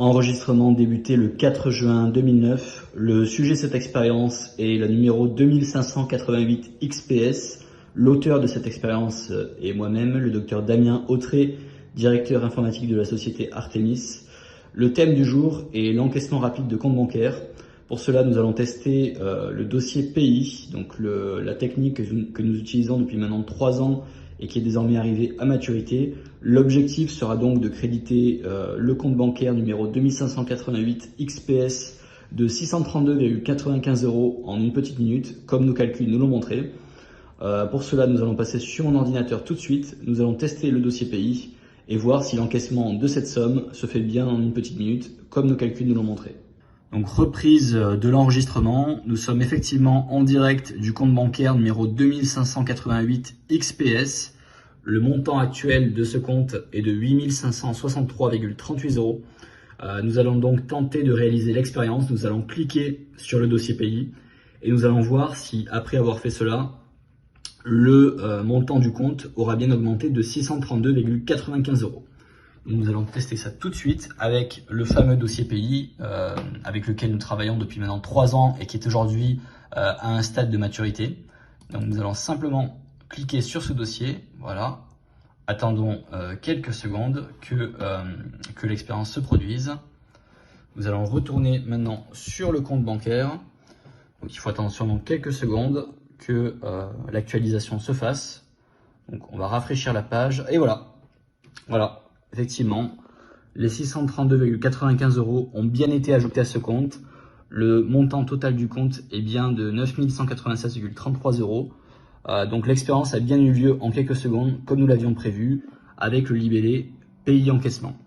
Enregistrement débuté le 4 juin 2009. Le sujet de cette expérience est la numéro 2588 XPS. L'auteur de cette expérience est moi-même, le docteur Damien Autré, directeur informatique de la société Artemis. Le thème du jour est l'encaissement rapide de compte bancaire. Pour cela, nous allons tester le dossier PI, donc la technique que nous utilisons depuis maintenant 3 ans et qui est désormais arrivée à maturité. L'objectif sera donc de créditer le compte bancaire numéro 2588 XPS de 632,95 € en une petite minute, comme nos calculs nous l'ont montré. Pour cela, nous allons passer sur mon ordinateur tout de suite. Nous allons tester le dossier PI et voir si l'encaissement de cette somme se fait bien en une petite minute, comme nos calculs nous l'ont montré. Donc reprise de l'enregistrement, nous sommes effectivement en direct du compte bancaire numéro 2588 XPS. Le montant actuel de ce compte est de 8563,38 €. Nous allons donc tenter de réaliser l'expérience. Nous allons cliquer sur le dossier pays et nous allons voir si, après avoir fait cela, le montant du compte aura bien augmenté de 632,95 €. Nous allons tester ça tout de suite avec le fameux dossier pays avec lequel nous travaillons depuis maintenant 3 ans et qui est aujourd'hui à un stade de maturité. Donc nous allons simplement cliquer sur ce dossier, voilà. Attendons quelques secondes que l'expérience se produise. Nous allons retourner maintenant sur le compte bancaire. Donc il faut attendre sûrement quelques secondes que l'actualisation se fasse. Donc on va rafraîchir la page et voilà. Voilà. Effectivement, les 632,95 € ont bien été ajoutés à ce compte. Le montant total du compte est bien de 9196,33 €. Donc l'expérience a bien eu lieu en quelques secondes, comme nous l'avions prévu, avec le libellé pays encaissement.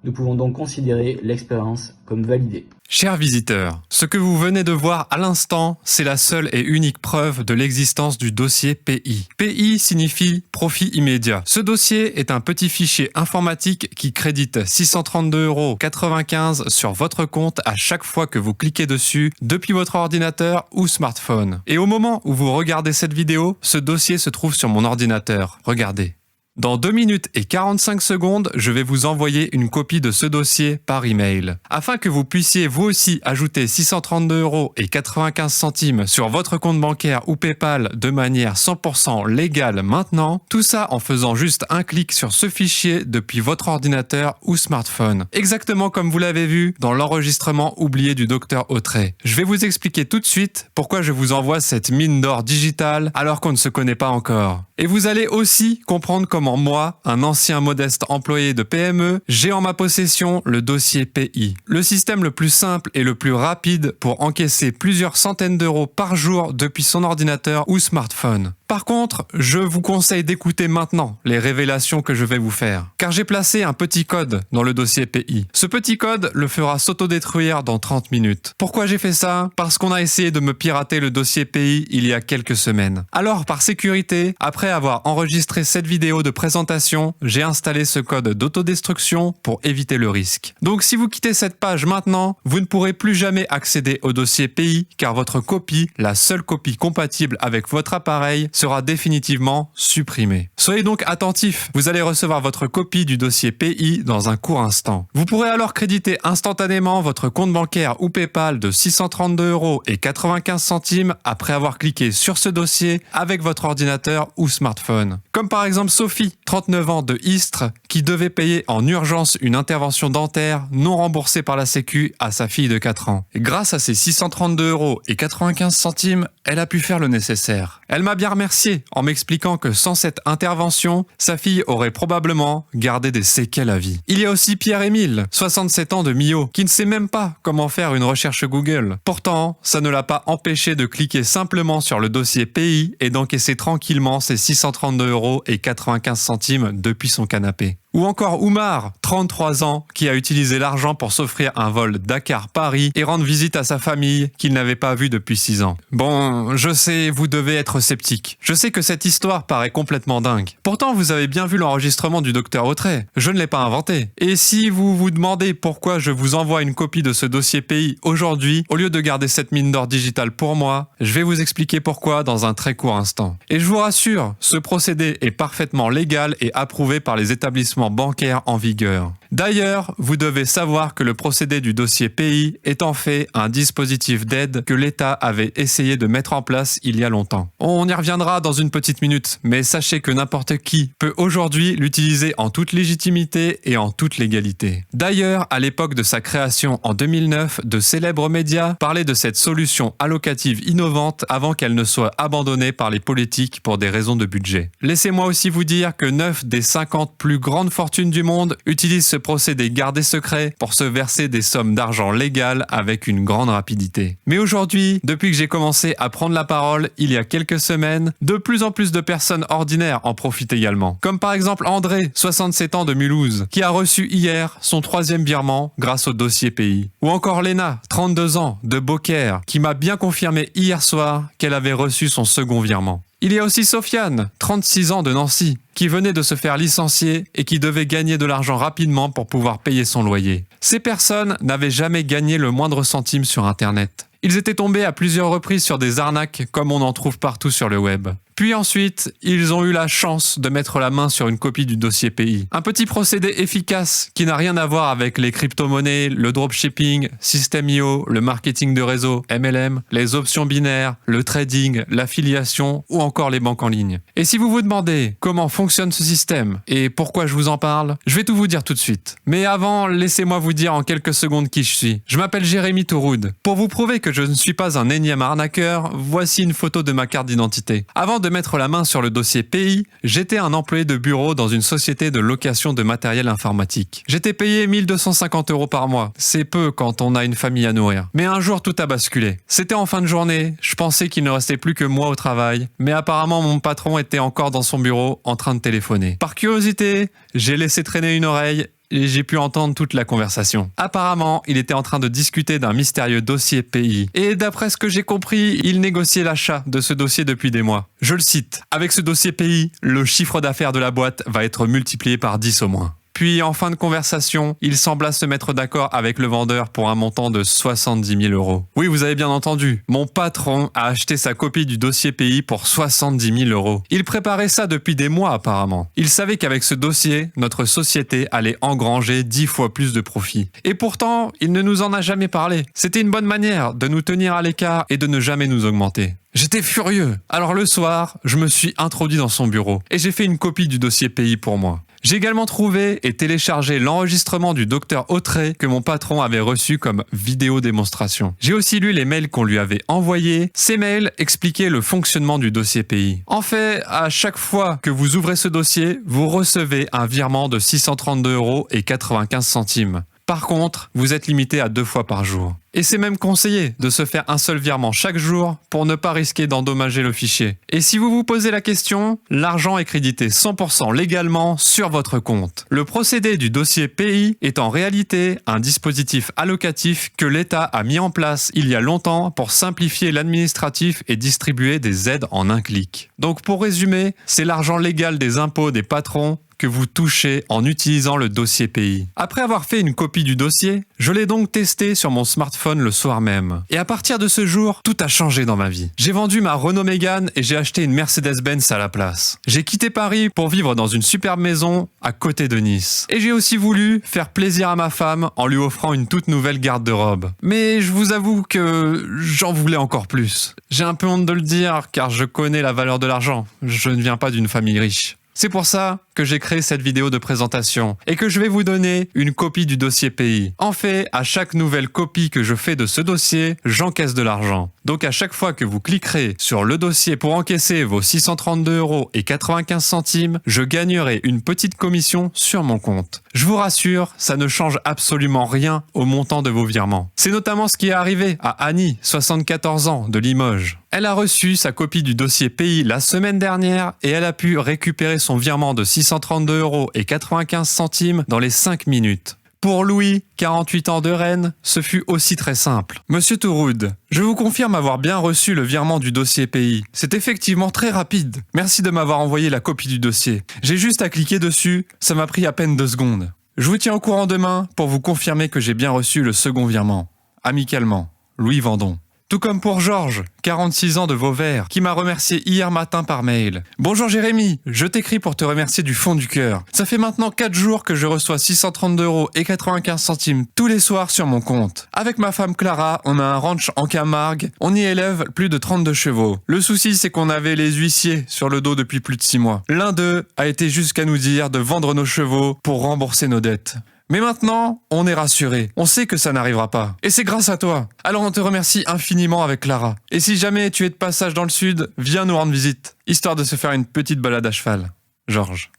Nous pouvons donc considérer l'expérience comme validée. Chers visiteurs, ce que vous venez de voir à l'instant, c'est la seule et unique preuve de l'existence du dossier PI. PI signifie profit immédiat. Ce dossier est un petit fichier informatique qui crédite 632,95 € sur votre compte à chaque fois que vous cliquez dessus depuis votre ordinateur ou smartphone. Et au moment où vous regardez cette vidéo, ce dossier se trouve sur mon ordinateur. Regardez. Dans 2 minutes et 45 secondes, je vais vous envoyer une copie de ce dossier par email. Afin que vous puissiez vous aussi ajouter 632,95 € sur votre compte bancaire ou PayPal de manière 100% légale maintenant, tout ça en faisant juste un clic sur ce fichier depuis votre ordinateur ou smartphone. Exactement comme vous l'avez vu dans l'enregistrement oublié du docteur Autré. Je vais vous expliquer tout de suite pourquoi je vous envoie cette mine d'or digitale alors qu'on ne se connaît pas encore. Et vous allez aussi comprendre comment moi, un ancien modeste employé de PME, j'ai en ma possession le dossier PI. Le système le plus simple et le plus rapide pour encaisser plusieurs centaines d'euros par jour depuis son ordinateur ou smartphone. Par contre, je vous conseille d'écouter maintenant les révélations que je vais vous faire, car j'ai placé un petit code dans le dossier PI. Ce petit code le fera s'autodétruire dans 30 minutes. Pourquoi j'ai fait ça? Parce qu'on a essayé de me pirater le dossier PI il y a quelques semaines. Alors, par sécurité, après avoir enregistré cette vidéo de présentation, j'ai installé ce code d'autodestruction pour éviter le risque. Donc si vous quittez cette page maintenant, vous ne pourrez plus jamais accéder au dossier PI, car votre copie, la seule copie compatible avec votre appareil, sera définitivement supprimée. Soyez donc attentifs, vous allez recevoir votre copie du dossier PI dans un court instant. Vous pourrez alors créditer instantanément votre compte bancaire ou PayPal de 632,95 € après avoir cliqué sur ce dossier avec votre ordinateur ou smartphone. Comme par exemple Sophie, 39 ans de Istres, qui devait payer en urgence une intervention dentaire non remboursée par la Sécu à sa fille de 4 ans. Et grâce à ces 632,95 €, elle a pu faire le nécessaire. Elle m'a bien remercié en m'expliquant que sans cette intervention, sa fille aurait probablement gardé des séquelles à vie. Il y a aussi Pierre-Émile, 67 ans de Millau, qui ne sait même pas comment faire une recherche Google. Pourtant, ça ne l'a pas empêché de cliquer simplement sur le dossier PI et d'encaisser tranquillement ses 632,95 € depuis son canapé. Ou encore Oumar, 33 ans, qui a utilisé l'argent pour s'offrir un vol Dakar-Paris et rendre visite à sa famille qu'il n'avait pas vue depuis 6 ans. Bon, je sais, vous devez être sceptique. Je sais que cette histoire paraît complètement dingue. Pourtant, vous avez bien vu l'enregistrement du docteur Autré. Je ne l'ai pas inventé. Et si vous vous demandez pourquoi je vous envoie une copie de ce dossier PI aujourd'hui, au lieu de garder cette mine d'or digitale pour moi, je vais vous expliquer pourquoi dans un très court instant. Et je vous rassure, ce procédé est parfaitement légal et approuvé par les établissements bancaires en vigueur. D'ailleurs, vous devez savoir que le procédé du dossier pays est en fait un dispositif d'aide que l'État avait essayé de mettre en place il y a longtemps. On y reviendra dans une petite minute, mais sachez que n'importe qui peut aujourd'hui l'utiliser en toute légitimité et en toute légalité. D'ailleurs, à l'époque de sa création en 2009, de célèbres médias parlaient de cette solution allocative innovante avant qu'elle ne soit abandonnée par les politiques pour des raisons de budget. Laissez-moi aussi vous dire que 9 des 50 plus grandes fortunes du monde utilisent ce procédé gardé secret pour se verser des sommes d'argent légales avec une grande rapidité. Mais aujourd'hui, depuis que j'ai commencé à prendre la parole il y a quelques semaines, de plus en plus de personnes ordinaires en profitent également. Comme par exemple André, 67 ans de Mulhouse, qui a reçu hier son 3e virement grâce au dossier pays. Ou encore Léna, 32 ans, de Beaucaire, qui m'a bien confirmé hier soir qu'elle avait reçu son second virement. Il y a aussi Sofiane, 36 ans de Nancy, qui venait de se faire licencier et qui devait gagner de l'argent rapidement pour pouvoir payer son loyer. Ces personnes n'avaient jamais gagné le moindre centime sur Internet. Ils étaient tombés à plusieurs reprises sur des arnaques comme on en trouve partout sur le web. Puis ensuite, ils ont eu la chance de mettre la main sur une copie du dossier pays. Un petit procédé efficace qui n'a rien à voir avec les crypto-monnaies, le dropshipping, System.io, le marketing de réseau, MLM, les options binaires, le trading, l'affiliation ou encore les banques en ligne. Et si vous vous demandez comment fonctionne ce système et pourquoi je vous en parle, je vais tout vous dire tout de suite. Mais avant, laissez-moi vous dire en quelques secondes qui je suis. Je m'appelle Jérémy Touroud. Pour vous prouver que je ne suis pas un énième arnaqueur, voici une photo de ma carte d'identité. Avant de mettre la main sur le dossier pays, j'étais un employé de bureau dans une société de location de matériel informatique. J'étais payé 1 250 € par mois. C'est peu quand on a une famille à nourrir. Mais un jour, tout a basculé. C'était en fin de journée, je pensais qu'il ne restait plus que moi au travail, mais apparemment mon patron était encore dans son bureau en train de téléphoner. Par curiosité, j'ai laissé traîner une oreille et j'ai pu entendre toute la conversation. Apparemment, il était en train de discuter d'un mystérieux dossier pays. Et d'après ce que j'ai compris, il négociait l'achat de ce dossier depuis des mois. Je le cite, « Avec ce dossier pays, le chiffre d'affaires de la boîte va être multiplié par 10 au moins. » Puis, en fin de conversation, il sembla se mettre d'accord avec le vendeur pour un montant de 70 000 €. Oui, vous avez bien entendu, mon patron a acheté sa copie du dossier pays pour 70 000 €. Il préparait ça depuis des mois apparemment. Il savait qu'avec ce dossier, notre société allait engranger 10 fois plus de profits. Et pourtant, il ne nous en a jamais parlé. C'était une bonne manière de nous tenir à l'écart et de ne jamais nous augmenter. J'étais furieux. Alors le soir, je me suis introduit dans son bureau et j'ai fait une copie du dossier pays pour moi. J'ai également trouvé et téléchargé l'enregistrement du docteur Autrey que mon patron avait reçu comme vidéo démonstration. J'ai aussi lu les mails qu'on lui avait envoyés. Ces mails expliquaient le fonctionnement du dossier pays. En fait, à chaque fois que vous ouvrez ce dossier, vous recevez un virement de 632,95 €. Par contre, vous êtes limité à 2 fois par jour. Et c'est même conseillé de se faire un seul virement chaque jour pour ne pas risquer d'endommager le fichier. Et si vous vous posez la question, l'argent est crédité 100% légalement sur votre compte. Le procédé du dossier pays est en réalité un dispositif allocatif que l'État a mis en place il y a longtemps pour simplifier l'administratif et distribuer des aides en un clic. Donc pour résumer, c'est l'argent légal des impôts des patrons que vous touchez en utilisant le dossier pays. Après avoir fait une copie du dossier, je l'ai donc testé sur mon smartphone le soir même. Et à partir de ce jour, tout a changé dans ma vie. J'ai vendu ma Renault Mégane et j'ai acheté une Mercedes-Benz à la place. J'ai quitté Paris pour vivre dans une superbe maison à côté de Nice. Et j'ai aussi voulu faire plaisir à ma femme en lui offrant une toute nouvelle garde-robe. Mais je vous avoue que j'en voulais encore plus. J'ai un peu honte de le dire car je connais la valeur de l'argent. Je ne viens pas d'une famille riche. C'est pour ça que j'ai créé cette vidéo de présentation et que je vais vous donner une copie du dossier pays. En fait, à chaque nouvelle copie que je fais de ce dossier, j'encaisse de l'argent. Donc à chaque fois que vous cliquerez sur le dossier pour encaisser vos 632,95 €, je gagnerai une petite commission sur mon compte. Je vous rassure, ça ne change absolument rien au montant de vos virements. C'est notamment ce qui est arrivé à Annie, 74 ans, de Limoges. Elle a reçu sa copie du dossier pays la semaine dernière et elle a pu récupérer son virement de 632,95 € dans les 5 minutes. Pour Louis, 48 ans de Rennes, ce fut aussi très simple. Monsieur Touroud, je vous confirme avoir bien reçu le virement du dossier pays. C'est effectivement très rapide. Merci de m'avoir envoyé la copie du dossier. J'ai juste à cliquer dessus, ça m'a pris à peine 2 secondes. Je vous tiens au courant demain pour vous confirmer que j'ai bien reçu le second virement. Amicalement, Louis Vendon. Tout comme pour Georges, 46 ans de Vauvert, qui m'a remercié hier matin par mail. Bonjour Jérémy, je t'écris pour te remercier du fond du cœur. Ça fait maintenant 4 jours que je reçois 632,95 € tous les soirs sur mon compte. Avec ma femme Clara, on a un ranch en Camargue, on y élève plus de 32 chevaux. Le souci, c'est qu'on avait les huissiers sur le dos depuis plus de 6 mois. L'un d'eux a été jusqu'à nous dire de vendre nos chevaux pour rembourser nos dettes. Mais maintenant, on est rassuré. On sait que ça n'arrivera pas. Et c'est grâce à toi. Alors on te remercie infiniment avec Clara. Et si jamais tu es de passage dans le sud, viens nous rendre visite, histoire de se faire une petite balade à cheval. Georges.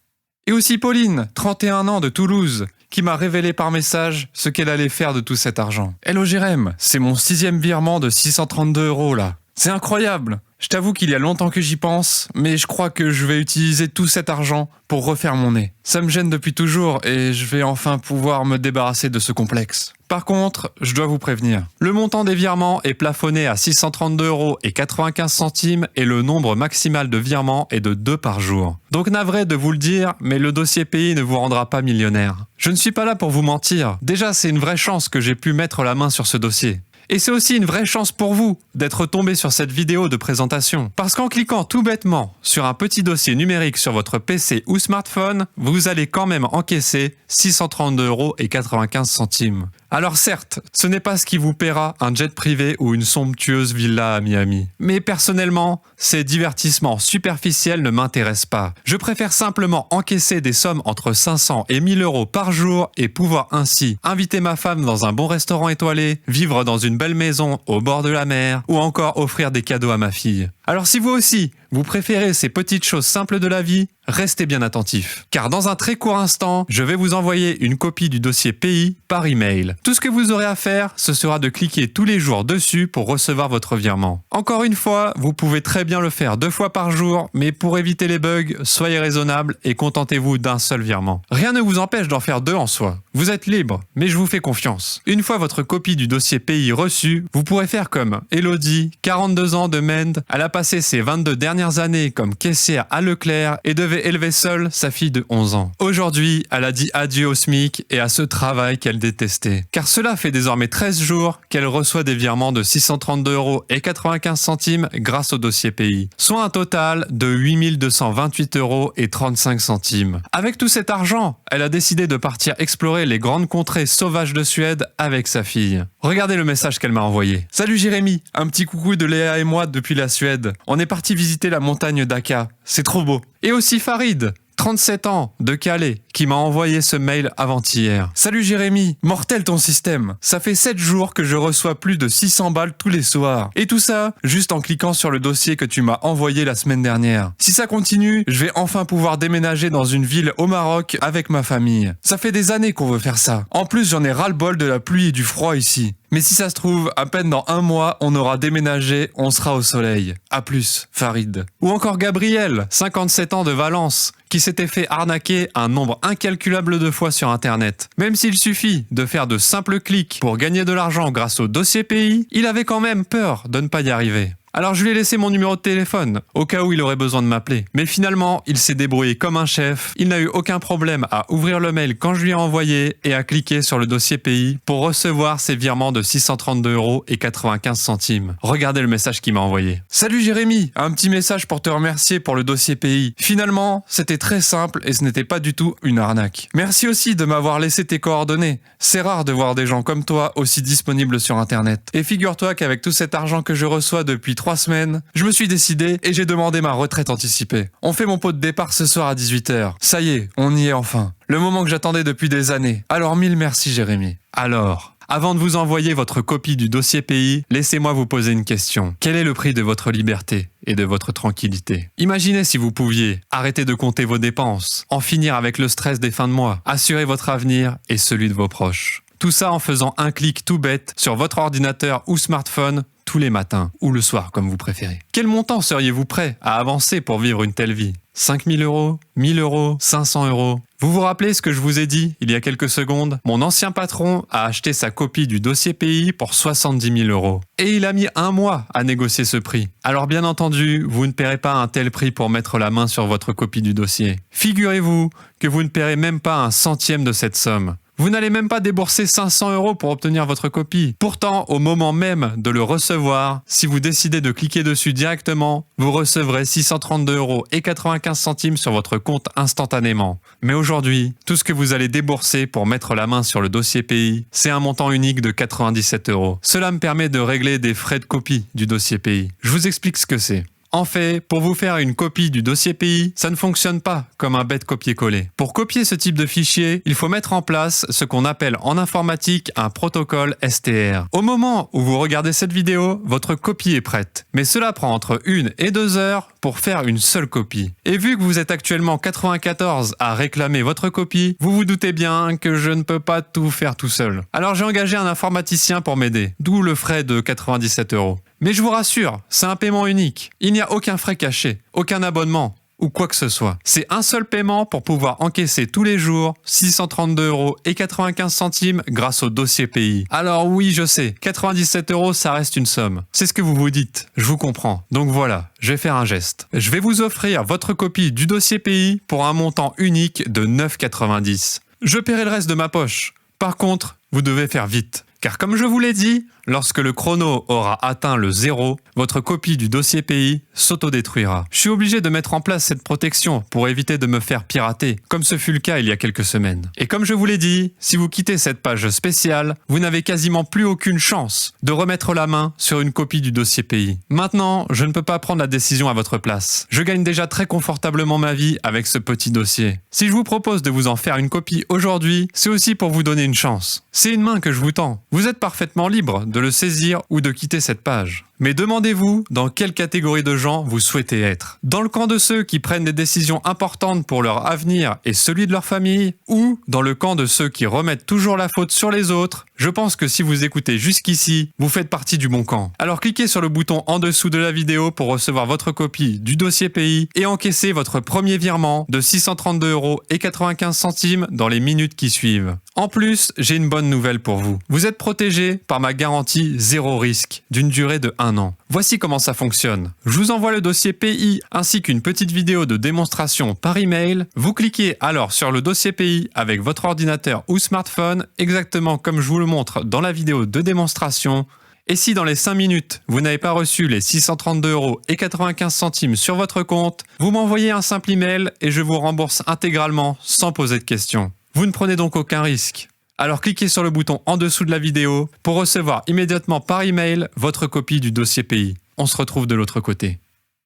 Et aussi Pauline, 31 ans de Toulouse, qui m'a révélé par message ce qu'elle allait faire de tout cet argent. Hello Jérém, c'est mon 6e virement de 632 € là. C'est incroyable. Je t'avoue qu'il y a longtemps que j'y pense, mais je crois que je vais utiliser tout cet argent pour refaire mon nez. Ça me gêne depuis toujours et je vais enfin pouvoir me débarrasser de ce complexe. Par contre, je dois vous prévenir. Le montant des virements est plafonné à 632,95 € et le nombre maximal de virements est de 2 par jour. Donc navré de vous le dire, mais le dossier pays ne vous rendra pas millionnaire. Je ne suis pas là pour vous mentir. Déjà, c'est une vraie chance que j'ai pu mettre la main sur ce dossier. Et c'est aussi une vraie chance pour vous d'être tombé sur cette vidéo de présentation. Parce qu'en cliquant tout bêtement sur un petit dossier numérique sur votre PC ou smartphone, vous allez quand même encaisser 632,95 €. Alors certes, ce n'est pas ce qui vous paiera un jet privé ou une somptueuse villa à Miami. Mais personnellement, ces divertissements superficiels ne m'intéressent pas. Je préfère simplement encaisser des sommes entre 500 et 1000 € par jour et pouvoir ainsi inviter ma femme dans un bon restaurant étoilé, vivre dans une belle maison au bord de la mer ou encore offrir des cadeaux à ma fille. Alors si vous aussi, vous préférez ces petites choses simples de la vie, restez bien attentifs. Car dans un très court instant, je vais vous envoyer une copie du dossier pays par email. Tout ce que vous aurez à faire, ce sera de cliquer tous les jours dessus pour recevoir votre virement. Encore une fois, vous pouvez très bien le faire 2 fois par jour, mais pour éviter les bugs, soyez raisonnable et contentez-vous d'un seul virement. Rien ne vous empêche d'en faire 2 en soi. Vous êtes libre, mais je vous fais confiance. Une fois votre copie du dossier pays reçue, vous pourrez faire comme Elodie, 42 ans de Mende. Elle a passé ses 22 dernières années comme caissière à Leclerc et devait élever seule sa fille de 11 ans. Aujourd'hui, elle a dit adieu au SMIC et à ce travail qu'elle détestait. Car cela fait désormais 13 jours qu'elle reçoit des virements de 632,95 € grâce au dossier pays. Soit un total de 8228,35 €. Avec tout cet argent, elle a décidé de partir explorer les grandes contrées sauvages de Suède avec sa fille. Regardez le message qu'elle m'a envoyé. Salut Jérémy, un petit coucou de Léa et moi depuis la Suède. On est parti visiter la montagne d'Aka. C'est trop beau. Et aussi Farid, 37 ans, de Calais, qui m'a envoyé ce mail avant-hier. Salut Jérémy, mortel ton système. Ça fait 7 jours que je reçois plus de 600 balles tous les soirs. Et tout ça, juste en cliquant sur le dossier que tu m'as envoyé la semaine dernière. Si ça continue, je vais enfin pouvoir déménager dans une ville au Maroc avec ma famille. Ça fait des années qu'on veut faire ça. En plus, j'en ai ras-le-bol de la pluie et du froid ici. Mais si ça se trouve, à peine dans 1 mois, on aura déménagé, on sera au soleil. À plus, Farid. Ou encore Gabriel, 57 ans de Valence, qui s'était fait arnaquer un nombre incalculable de fois sur Internet. Même s'il suffit de faire de simples clics pour gagner de l'argent grâce au dossier pays, il avait quand même peur de ne pas y arriver. Alors je lui ai laissé mon numéro de téléphone, au cas où il aurait besoin de m'appeler. Mais finalement, il s'est débrouillé comme un chef. Il n'a eu aucun problème à ouvrir le mail quand je lui ai envoyé et à cliquer sur le dossier pays pour recevoir ses virements de 632,95 €. Regardez le message qu'il m'a envoyé. Salut Jérémy, un petit message pour te remercier pour le dossier pays. Finalement, c'était très simple et ce n'était pas du tout une arnaque. Merci aussi de m'avoir laissé tes coordonnées. C'est rare de voir des gens comme toi aussi disponibles sur Internet. Et figure-toi qu'avec tout cet argent que je reçois depuis 3 semaines, je me suis décidé et j'ai demandé ma retraite anticipée. On fait mon pot de départ ce soir à 18h. Ça y est, on y est enfin. Le moment que j'attendais depuis des années. Alors 1000 merci Jérémy. Alors, avant de vous envoyer votre copie du dossier pays, laissez-moi vous poser une question. Quel est le prix de votre liberté et de votre tranquillité? Imaginez si vous pouviez arrêter de compter vos dépenses, en finir avec le stress des fins de mois, assurer votre avenir et celui de vos proches. Tout ça en faisant un clic tout bête sur votre ordinateur ou smartphone tous les matins ou le soir comme vous préférez. Quel montant seriez-vous prêt à avancer pour vivre une telle vie? 5 000 €, 1 000 €, 500 €. Vous vous rappelez ce que je vous ai dit il y a quelques secondes? Mon ancien patron a acheté sa copie du dossier pays pour 70 000 €. Et il a mis 1 mois à négocier ce prix. Alors bien entendu, vous ne paierez pas un tel prix pour mettre la main sur votre copie du dossier. Figurez-vous que vous ne paierez même pas un centième de cette somme. Vous n'allez même pas débourser 500 € pour obtenir votre copie. Pourtant, au moment même de le recevoir, si vous décidez de cliquer dessus directement, vous recevrez 632,95 € sur votre compte instantanément. Mais aujourd'hui, tout ce que vous allez débourser pour mettre la main sur le dossier pays, c'est un montant unique de 97 €. Cela me permet de régler des frais de copie du dossier pays. Je vous explique ce que c'est. En fait, pour vous faire une copie du dossier pays, ça ne fonctionne pas comme un bête copier-coller. Pour copier ce type de fichier, il faut mettre en place ce qu'on appelle en informatique un protocole STR. Au moment où vous regardez cette vidéo, votre copie est prête. Mais cela prend entre 1 et 2 heures pour faire une seule copie. Et vu que vous êtes actuellement 94 à réclamer votre copie, vous vous doutez bien que je ne peux pas tout faire tout seul. Alors j'ai engagé un informaticien pour m'aider, d'où le frais de 97 €. Mais je vous rassure, c'est un paiement unique. Il n'y a aucun frais caché, aucun abonnement ou quoi que ce soit. C'est un seul paiement pour pouvoir encaisser tous les jours 632,95 € grâce au dossier pays. Alors oui, je sais, 97 € ça reste une somme. C'est ce que vous vous dites, je vous comprends. Donc voilà, je vais faire un geste. Je vais vous offrir votre copie du dossier pays pour un montant unique de 9,90 €. Je paierai le reste de ma poche. Par contre, vous devez faire vite. Car comme je vous l'ai dit, lorsque le chrono aura atteint le 0, votre copie du dossier pays s'autodétruira. Je suis obligé de mettre en place cette protection pour éviter de me faire pirater, comme ce fut le cas il y a quelques semaines. Et comme je vous l'ai dit, si vous quittez cette page spéciale, vous n'avez quasiment plus aucune chance de remettre la main sur une copie du dossier pays. Maintenant, je ne peux pas prendre la décision à votre place. Je gagne déjà très confortablement ma vie avec ce petit dossier. Si je vous propose de vous en faire une copie aujourd'hui, c'est aussi pour vous donner une chance. C'est une main que je vous tends. Vous êtes parfaitement libre de le saisir ou de quitter cette page. Mais demandez-vous dans quelle catégorie de gens vous souhaitez être. Dans le camp de ceux qui prennent des décisions importantes pour leur avenir et celui de leur famille, ou dans le camp de ceux qui remettent toujours la faute sur les autres. Je pense que si vous écoutez jusqu'ici, vous faites partie du bon camp. Alors cliquez sur le bouton en dessous de la vidéo pour recevoir votre copie du dossier pays et encaisser votre premier virement de 632,95 € dans les minutes qui suivent. En plus, j'ai une bonne nouvelle pour vous. Vous êtes protégé par ma garantie 0 risque d'une durée de 1 an. Voici comment ça fonctionne. Je vous envoie le dossier pays ainsi qu'une petite vidéo de démonstration par email. Vous cliquez alors sur le dossier pays avec votre ordinateur ou smartphone, exactement comme je vous le montre dans la vidéo de démonstration. Et si dans les 5 minutes, vous n'avez pas reçu les 632,95 € sur votre compte, vous m'envoyez un simple email et je vous rembourse intégralement sans poser de questions. Vous ne prenez donc aucun risque. Alors cliquez sur le bouton en dessous de la vidéo pour recevoir immédiatement par email votre copie du dossier pays. On se retrouve de l'autre côté.